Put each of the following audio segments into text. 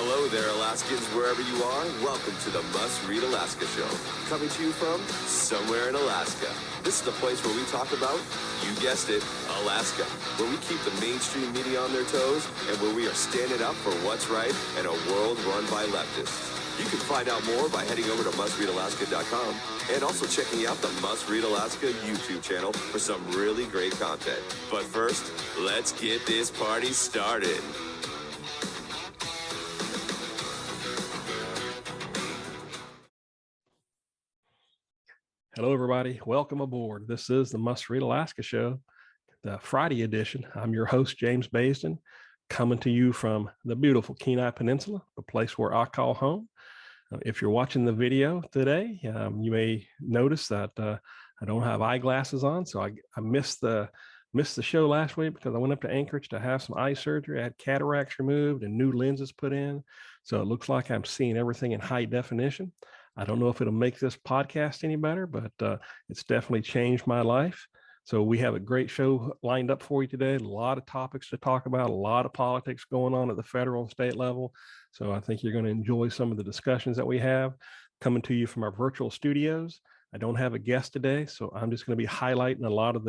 Hello there, Alaskans, wherever you are. Welcome to the Must Read Alaska Show. Coming to you from somewhere in Alaska. This is the place where we talk about, you guessed it, Alaska. Where we keep the mainstream media on their toes and where we are standing up for what's right in a world run by leftists. You can find out more by heading over to mustreadalaska.com and also checking out the Must Read Alaska YouTube channel for some really great content. But first, let's get this party started. Hello, everybody. Welcome aboard. This is the Must Read Alaska Show, the Friday edition. I'm your host, James Baisden, coming to you from the beautiful Kenai Peninsula, the place where I call home. If you're watching the video today, you may notice that I don't have eyeglasses on, so I missed the show last week because I went up to Anchorage to have some eye surgery. I had cataracts removed and new lenses put in, so it looks like I'm seeing everything in high definition. I don't know if it'll make this podcast any better, but it's definitely changed my life. So we have a great show lined up for you today. A lot of topics to talk about, a lot of politics going on at the federal and state level. So I think you're going to enjoy some of the discussions that we have coming to you from our virtual studios. I don't have a guest today, so I'm just going to be highlighting a lot of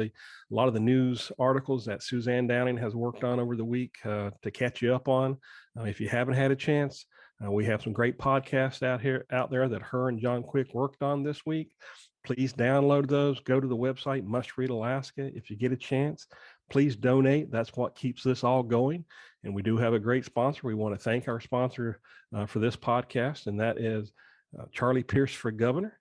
the news articles that Suzanne Downing has worked on over the week to catch you up on. If you haven't had a chance, we have some great podcasts out there that her and John Quick worked on this week. Please download those. Go to the website, Must Read Alaska. If you get a chance, please donate. That's what keeps this all going. And we do have a great sponsor. We want to thank our sponsor for this podcast, and that is Charlie Pierce for Governor.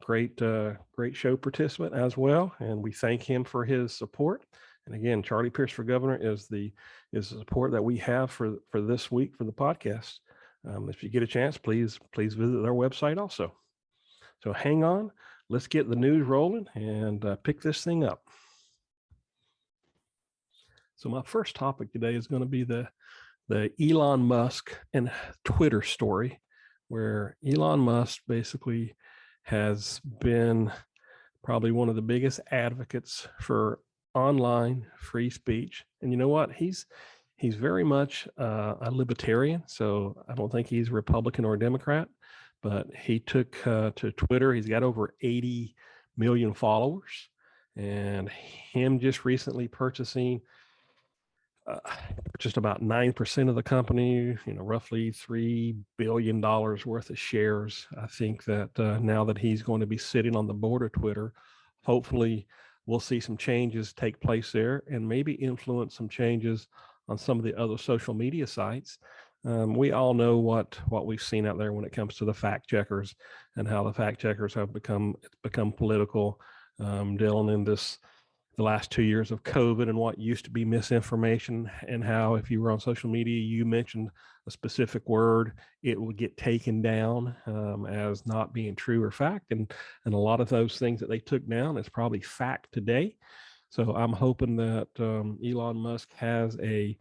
Great show participant as well, and we thank him for his support. And again, Charlie Pierce for Governor is the support that we have for this week for the podcast. If you get a chance, please visit our website also. So hang on, let's get the news rolling and pick this thing up. So my first topic today is going to be the Elon Musk and Twitter story, where Elon Musk basically has been probably one of the biggest advocates for online free speech. And you know what? He's very much a libertarian, so I don't think he's Republican or Democrat, but he took to Twitter. He's got over 80 million followers, and him just recently purchasing just about 9% of the company, roughly $3 billion worth of shares. I think that now that he's going to be sitting on the board of Twitter, hopefully we'll see some changes take place there and maybe influence some changes on some of the other social media sites. We all know what we've seen out there when it comes to the fact checkers and how the fact checkers have become political, dealing in the last 2 years of COVID and what used to be misinformation, and how if you were on social media, you mentioned a specific word, it would get taken down as not being true or fact. And a lot of those things that they took down is probably fact today. So I'm hoping that Elon Musk has a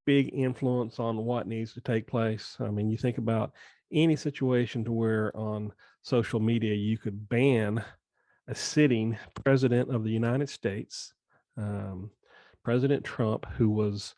big influence on what needs to take place. I mean, you think about any situation to where on social media you could ban a sitting president of the United States, President Trump, who was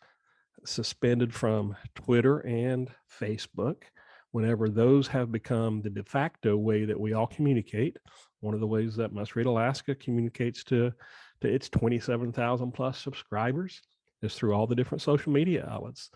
suspended from Twitter and Facebook, whenever those have become the de facto way that we all communicate. One of the ways that Must Read Alaska communicates to its 27,000 plus subscribers is through all the different social media outlets.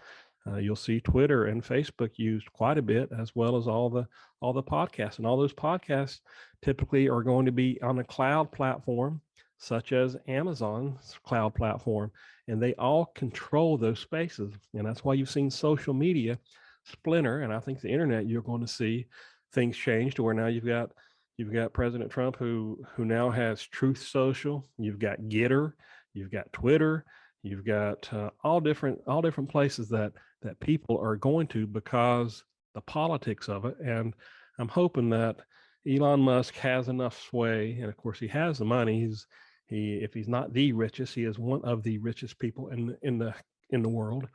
You'll see Twitter and Facebook used quite a bit, as well as all the podcasts. And all those podcasts typically are going to be on a cloud platform, such as Amazon's cloud platform, and they all control those spaces. And that's why you've seen social media splinter. And I think the internet, you're going to see things change to where now you've got President Trump who now has Truth Social. You've got Getter, you've got Twitter. You've got all different places that people are going to because the politics of it. And I'm hoping that Elon Musk has enough sway, and of course he has the money. If he's not the richest, he is one of the richest people in the world.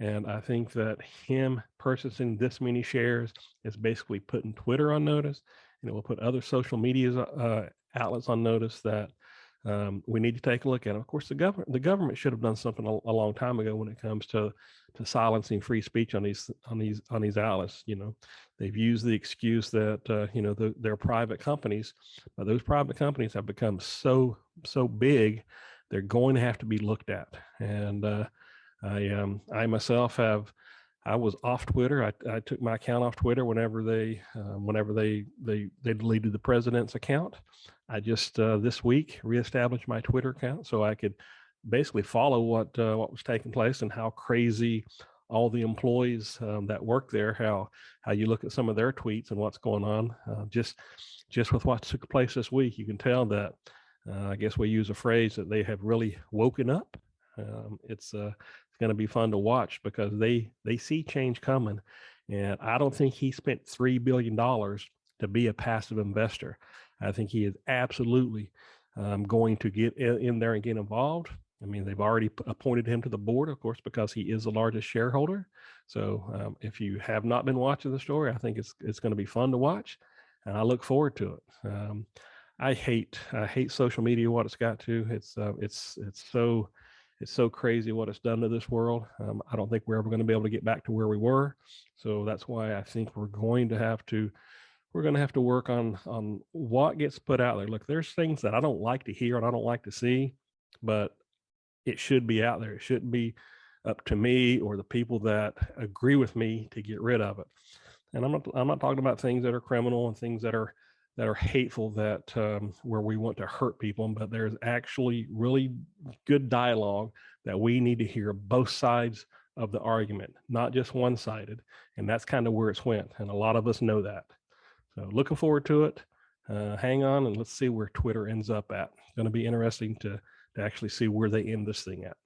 And I think that him purchasing this many shares is basically putting Twitter on notice, and it will put other social media outlets on notice that we need to take a look at it. Of course, the government should have done something a long time ago when it comes to silencing free speech on these outlets. They've used the excuse that they're private companies, but those private companies have become so big, they're going to have to be looked at. And I myself I was off Twitter. I took my account off Twitter whenever they deleted the president's account. I just this week reestablished my Twitter account so I could basically follow what was taking place and how crazy all the employees that work there, how you look at some of their tweets and what's going on. Just with what took place this week, you can tell that I guess we use a phrase that they have really woken up. It's going to be fun to watch because they see change coming, and I don't think he spent $3 billion to be a passive investor. I think he is absolutely going to get in there and get involved. I mean, they've already appointed him to the board, of course, because he is the largest shareholder. So if you have not been watching the story, I think it's going to be fun to watch, and I look forward to it. I hate social media, what it's got to. It's so crazy what it's done to this world. I don't think we're ever going to be able to get back to where we were. So that's why I think we're going to have to work on what gets put out there. Look, there's things that I don't like to hear and I don't like to see, but it should be out there. It shouldn't be up to me or the people that agree with me to get rid of it. And I'm not talking about things that are criminal and things that are hateful, that where we want to hurt people, but there's actually really good dialogue that we need to hear both sides of the argument, not just one-sided. And that's kind of where it's went. And a lot of us know that. So looking forward to it. Hang on and let's see where Twitter ends up at. It's going to be interesting to actually see where they end this thing at.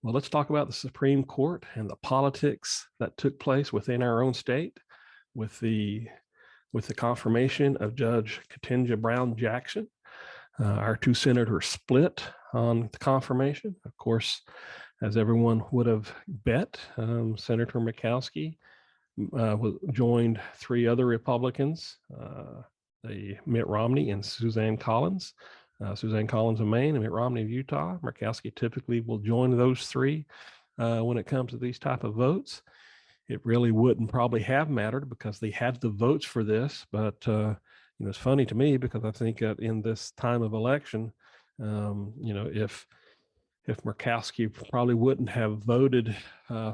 Well, let's talk about the Supreme Court and the politics that took place within our own state with the confirmation of Judge Ketanji Brown Jackson. Our two senators split on the confirmation. Of course, as everyone would have bet, Senator Murkowski joined three other Republicans, Mitt Romney and Suzanne Collins. Suzanne Collins of Maine and Mitt Romney of Utah. Murkowski typically will join those three when it comes to these type of votes. It really wouldn't probably have mattered because they had the votes for this, but it's funny to me because I think that in this time of election, if Murkowski probably wouldn't have voted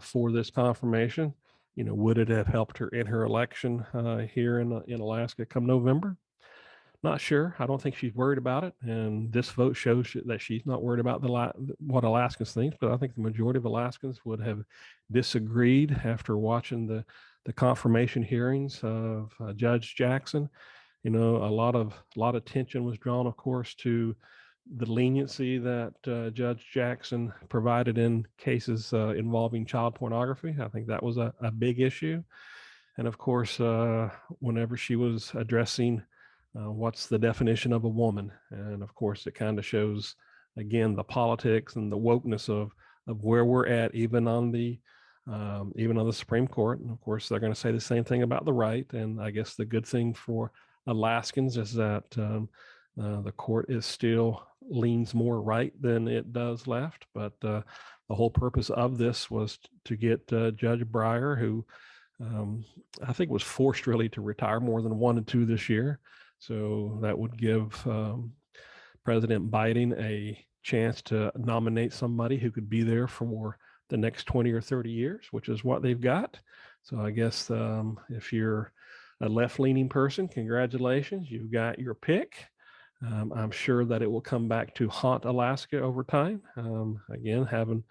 for this confirmation, would it have helped her in her election here in Alaska come November? Not sure. I don't think she's worried about it. And this vote shows that she's not worried about what Alaskans think, but I think the majority of Alaskans would have disagreed after watching the confirmation hearings of Judge Jackson. A lot of attention was drawn, of course, to the leniency that Judge Jackson provided in cases involving child pornography. I think that was a big issue. And of course, whenever she was addressing what's the definition of a woman, and of course, it kind of shows again the politics and the wokeness of where we're at, even on the Supreme Court. And of course, they're going to say the same thing about the right. And I guess the good thing for Alaskans is that the court is still leans more right than it does left. But the whole purpose of this was to get Judge Breyer, who I think was forced really to retire more than wanted to this year. So that would give President Biden a chance to nominate somebody who could be there for the next 20 or 30 years, which is what they've got. So I guess if you're a left-leaning person, congratulations, you've got your pick. I'm sure that it will come back to haunt Alaska over time. Again, having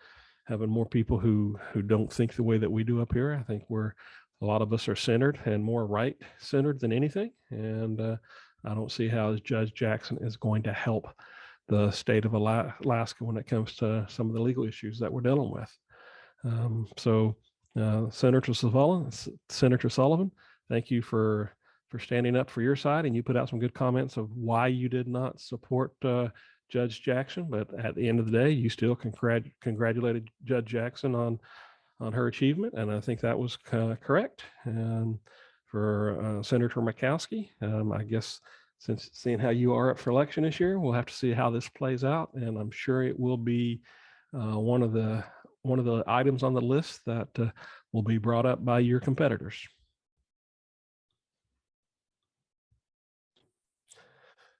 more people who don't think the way that we do up here. I think a lot of us are centered and more right-centered than anything. And I don't see how Judge Jackson is going to help the state of Alaska when it comes to some of the legal issues that we're dealing with. Senator Sullivan, thank you for standing up for your side, and you put out some good comments of why you did not support Judge Jackson. But at the end of the day, you still congratulated Judge Jackson on her achievement, and I think that was correct. And for Senator Murkowski. I guess since seeing how you are up for election this year, we'll have to see how this plays out, and I'm sure it will be one of the items on the list that will be brought up by your competitors.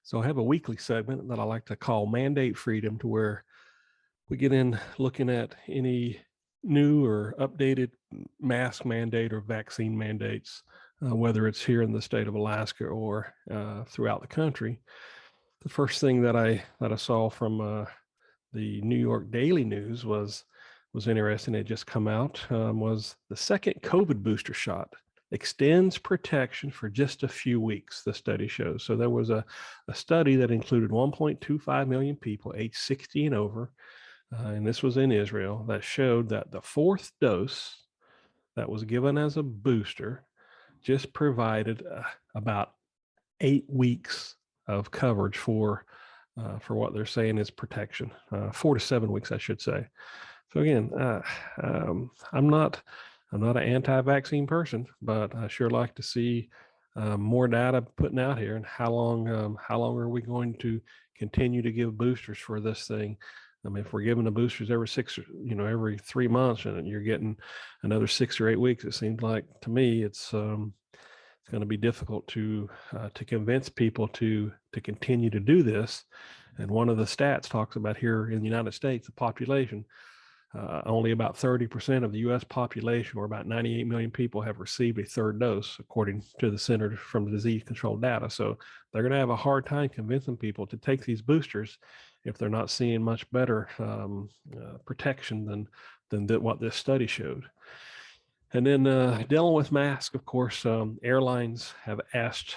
So I have a weekly segment that I like to call Mandate Freedom, to where we get in looking at any new or updated mask mandate or vaccine mandates, whether it's here in the state of Alaska or throughout the country. The first thing that I saw from the New York Daily News was interesting. It just come out, was the second COVID booster shot extends protection for just a few weeks, the study shows. So there was a study that included 1.25 million people aged 60 and over, and this was in Israel, that showed that the fourth dose that was given as a booster just provided about 8 weeks of coverage for what they're saying is protection, 4 to 7 weeks, I should say. So again, I'm not an anti-vaccine person, but I sure like to see more data putting out here, and how long are we going to continue to give boosters for this thing? I mean, if we're giving the boosters every 3 months, and you're getting another 6 or 8 weeks, it seems like to me it's going to be difficult to convince people to continue to do this. And one of the stats talks about here in the United States, the population, only about 30% of the U.S. population, or about 98 million people, have received a third dose, according to the Center for Disease Control data. So they're going to have a hard time convincing people to take these boosters if they're not seeing much better protection than what this study showed. And then dealing with masks, of course, airlines have asked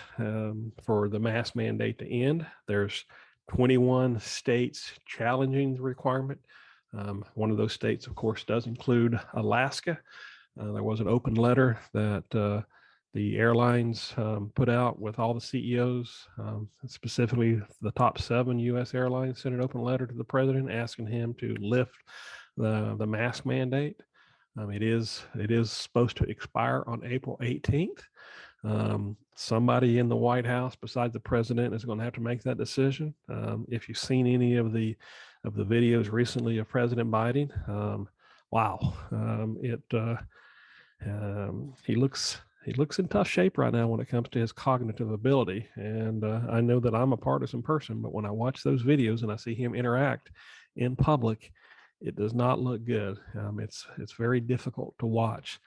for the mask mandate to end. There's 21 states challenging the requirement. One of those states, of course, does include Alaska. There was an open letter that the airlines put out with all the CEOs, specifically the top 7 U.S. airlines, sent an open letter to the president asking him to lift the mask mandate. It is supposed to expire on April 18th. Somebody in the White House besides the president is going to have to make that decision. If you've seen any of the videos recently of President Biden, wow, he looks in tough shape right now when it comes to his cognitive ability. And I know that I'm a partisan person, but when I watch those videos and I see him interact in public, it does not look good. It's very difficult to watch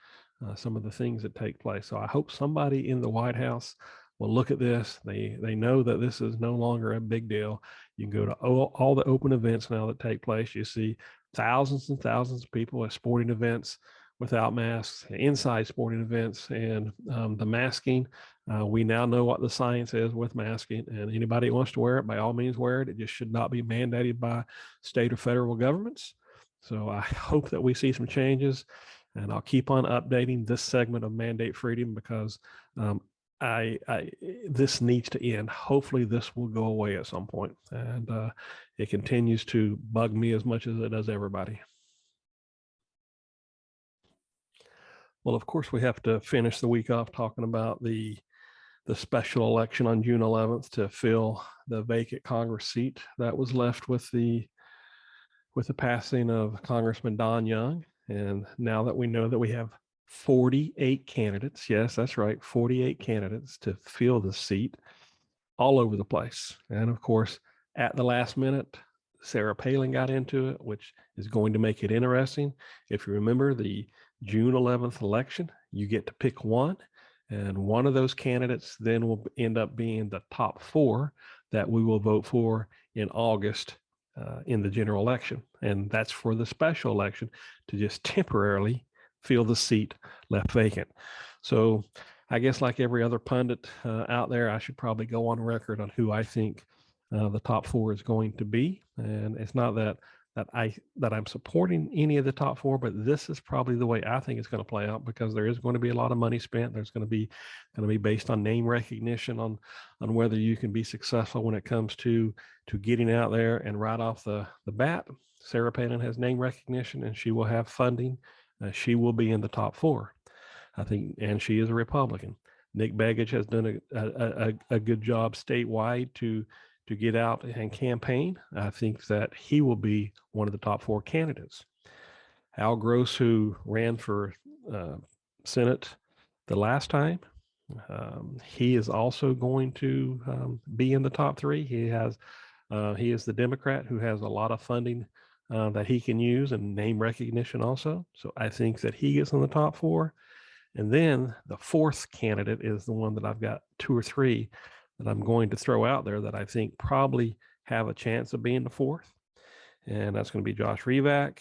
some of the things that take place. So I hope somebody in the White House will look at this. They know that this is no longer a big deal. You can go to all the open events now that take place. You see thousands and thousands of people at sporting events without masks, inside sporting events, and the masking. We now know what the science is with masking, and anybody who wants to wear it, by all means wear it. It just should not be mandated by state or federal governments. So I hope that we see some changes, and I'll keep on updating this segment of Mandate Freedom, because this needs to end. Hopefully this will go away at some point, and it continues to bug me as much as it does everybody. Well, of course, we have to finish the week off talking about the special election on June 11th to fill the vacant Congress seat that was left with the passing of Congressman Don Young. And now that we know that we have 48 candidates, yes, that's right, 48 candidates to fill the seat all over the place. And of course, at the last minute, Sarah Palin got into it, which is going to make it interesting. If you remember the June 11th election, you get to pick one, and one of those candidates then will end up being the top 4 that we will vote for in August in the general election. And that's for the special election to just temporarily fill the seat left vacant. So I guess, like every other pundit out there, I should probably go on record on who I think the top 4 is going to be. And it's not that I'm supporting any of the top 4, but this is probably the way I think it's going to play out, because there is going to be a lot of money spent. There's going to be based on name recognition on whether you can be successful when it comes to getting out there. And right off the bat, Sarah Palin has name recognition, and she will have funding. She will be in the top 4, I think, and she is a Republican. Nick Begich has done a good job statewide to get out and campaign. I think that he will be one of the top 4 candidates. Al Gross, who ran for Senate the last time, he is also going to be in the top 3. He is the Democrat who has a lot of funding that he can use and name recognition also. So I think that he gets in the top 4. And then the 4th candidate is the one that I've got 2 or 3 that I'm going to throw out there that I think probably have a chance of being the 4th. And that's going to be Josh Revak,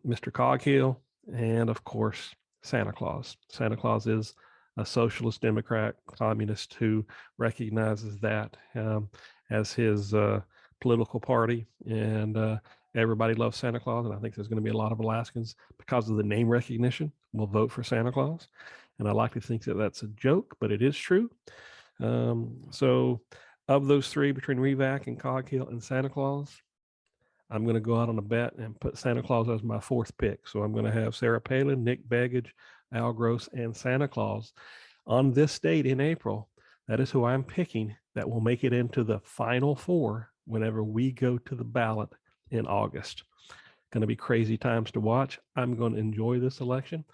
Mr. Coghill, and of course, Santa Claus. Santa Claus is a socialist Democrat communist who recognizes that as his political party. And everybody loves Santa Claus. And I think there's going to be a lot of Alaskans, because of the name recognition, will vote for Santa Claus. And I like to think that that's a joke, but it is true. So of those 3, between Revak and Coghill and Santa Claus, I'm going to go out on a bet and put Santa Claus as my 4th pick. So I'm going to have Sarah Palin, Nick Begich, Al Gross, and Santa Claus on this date in April. That is who I'm picking that will make it into the final 4 whenever we go to the ballot in August. Going to be crazy times to watch. I'm going to enjoy this election.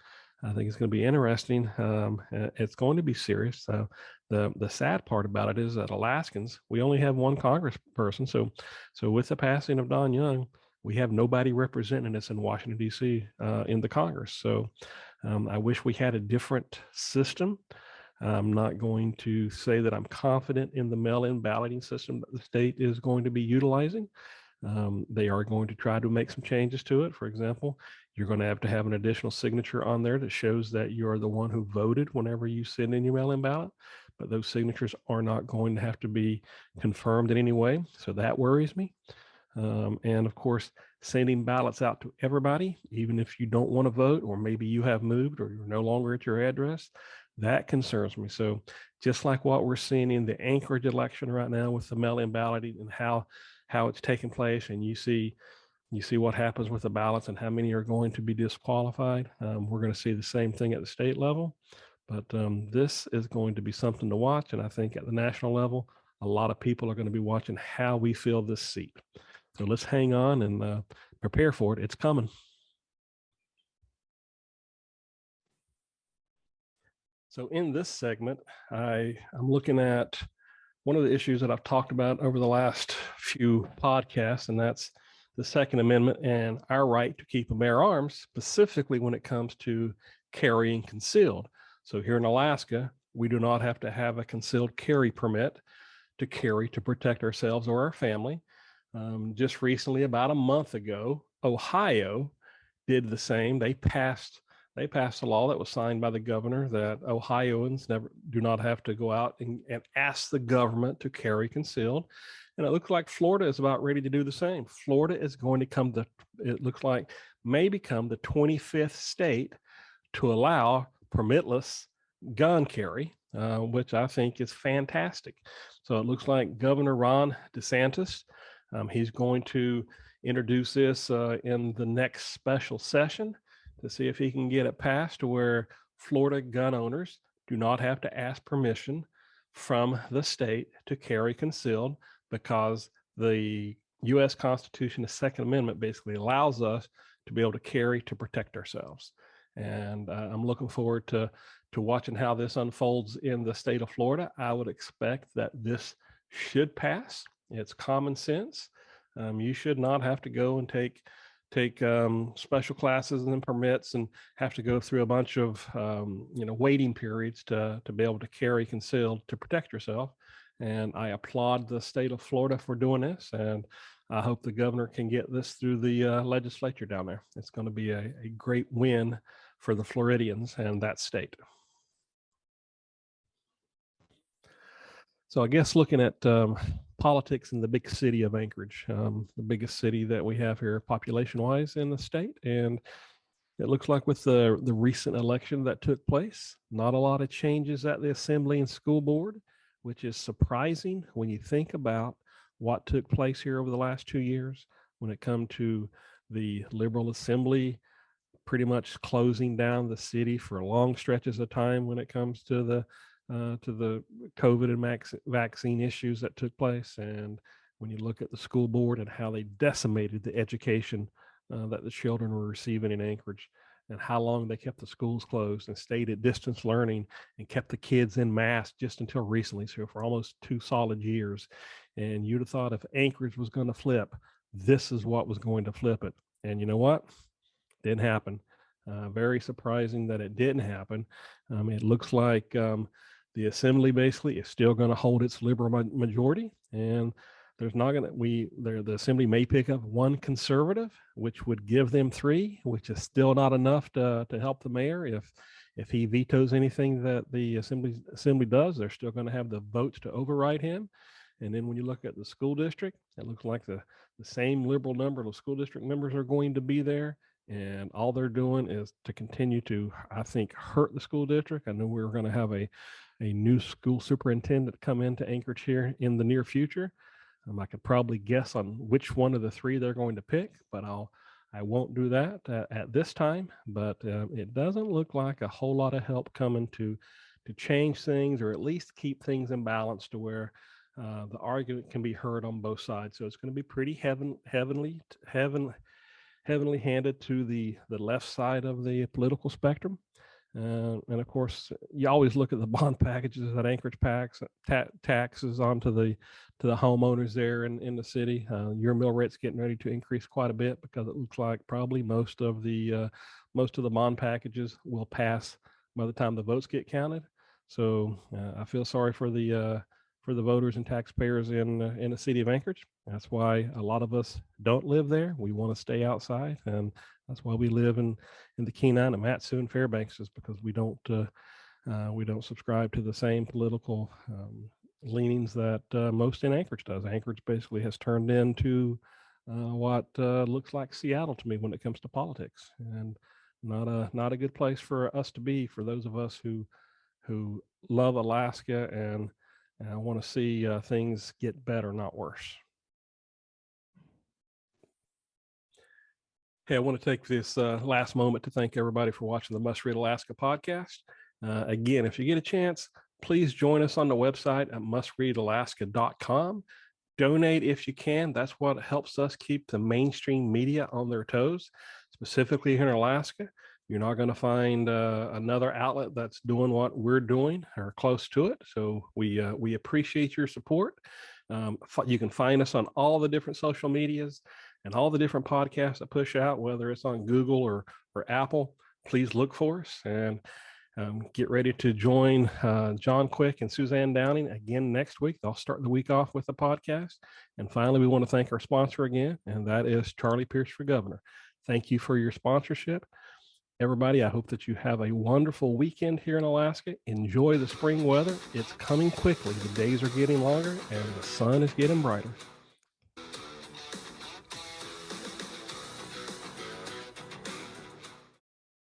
I think it's going to be interesting. It's going to be serious. The sad part about it is that Alaskans, we only have 1 congressperson. So with the passing of Don Young, we have nobody representing us in Washington, D.C. In the Congress. So I wish we had a different system. I'm not going to say that I'm confident in the mail-in balloting system that the state is going to be utilizing. They are going to try to make some changes to it. For example, you're going to have an additional signature on there that shows that you are the one who voted whenever you send in your mail-in ballot, but those signatures are not going to have to be confirmed in any way. So that worries me. And of course, sending ballots out to everybody, even if you don't want to vote, or maybe you have moved or you're no longer at your address, that concerns me. So just like what we're seeing in the Anchorage election right now with the mail-in balloting and how it's taking place, and you see what happens with the ballots and how many are going to be disqualified. We're going to see the same thing at the state level, but this is going to be something to watch. And I think at the national level, a lot of people are going to be watching how we fill this seat. So let's hang on and prepare for it. It's coming. So in this segment, I'm looking at one of the issues that I've talked about over the last few podcasts, and that's the Second Amendment and our right to keep and bear arms, specifically when it comes to carrying concealed. So here in Alaska, we do not have to have a concealed carry permit to carry to protect ourselves or our family. Just recently, about a month ago, Ohio did the same. They passed a law that was signed by the governor that Ohioans do not have to go out and ask the government to carry concealed. And it looks like Florida is about ready to do the same. Florida is going to may become the 25th state to allow permitless gun carry, which I think is fantastic. So it looks like Governor Ron DeSantis, he's going to introduce this in the next special session to see if he can get it passed to where Florida gun owners do not have to ask permission from the state to carry concealed, because the U.S. Constitution, the Second Amendment, basically allows us to be able to carry to protect ourselves. And I'm looking forward to watching how this unfolds in the state of Florida. I would expect that this should pass. It's common sense. You should not have to go and take special classes and permits and have to go through a bunch of waiting periods to be able to carry concealed to protect yourself. And I applaud the state of Florida for doing this, and I hope the governor can get this through the legislature down there. It's going to be a great win for the Floridians and that state. So I guess looking at politics in the big city of Anchorage, the biggest city that we have here population-wise in the state. And it looks like with the recent election that took place, not a lot of changes at the Assembly and School Board, which is surprising when you think about what took place here over the last 2 years when it comes to the Liberal Assembly pretty much closing down the city for long stretches of time when it comes to the COVID and vaccine issues that took place. And when you look at the school board and how they decimated the education that the children were receiving in Anchorage, and how long they kept the schools closed and stayed at distance learning and kept the kids in masks just until recently, so for almost 2 solid years. And you'd have thought if Anchorage was going to flip, this is what was going to flip it. And you know what? Didn't happen. Very surprising that it didn't happen. It looks like the assembly basically is still going to hold its liberal majority, and there's not going to the assembly may pick up one conservative, which would give them 3, which is still not enough to help the mayor. If he vetoes anything that the assembly does, they're still going to have the votes to override him. And then when you look at the school district, it looks like the same liberal number of school district members are going to be there. And all they're doing is to continue to, I think, hurt the school district. I know we're going to have a new school superintendent come into Anchorage here in the near future. I could probably guess on which one of the 3 they're going to pick, but I won't do that at this time. But it doesn't look like a whole lot of help coming to change things, or at least keep things in balance to where the argument can be heard on both sides. So it's going to be pretty heavenly handed to the left side of the political spectrum. And of course, you always look at the bond packages that Anchorage packs taxes onto the homeowners there in the city. Your mill rate's getting ready to increase quite a bit, because it looks like probably most of the bond packages will pass by the time the votes get counted. So I feel sorry for the voters and taxpayers in the city of Anchorage. That's why a lot of us don't live there. We want to stay outside, and that's why we live in the Kenine and Matsu and Fairbanks, is because we don't subscribe to the same political leanings that most in Anchorage does. Anchorage basically has turned into what looks like Seattle to me when it comes to politics, and not a good place for us to be, for those of us who love Alaska and want to see things get better, not worse. Hey, I want to take this last moment to thank everybody for watching the Must Read Alaska podcast. Again, if you get a chance, please join us on the website at mustreadalaska.com. Donate if you can. That's what helps us keep the mainstream media on their toes, specifically here in Alaska. You're not going to find another outlet that's doing what we're doing or close to it. So we appreciate your support. You can find us on all the different social medias and all the different podcasts that push out, whether it's on Google or Apple. Please look for us, and get ready to join John Quick and Suzanne Downing again next week. They'll start the week off with the podcast. And finally, we want to thank our sponsor again, and that is Charlie Pierce for Governor. Thank you for your sponsorship. Everybody, I hope that you have a wonderful weekend here in Alaska. Enjoy the spring weather. It's coming quickly. The days are getting longer and the sun is getting brighter.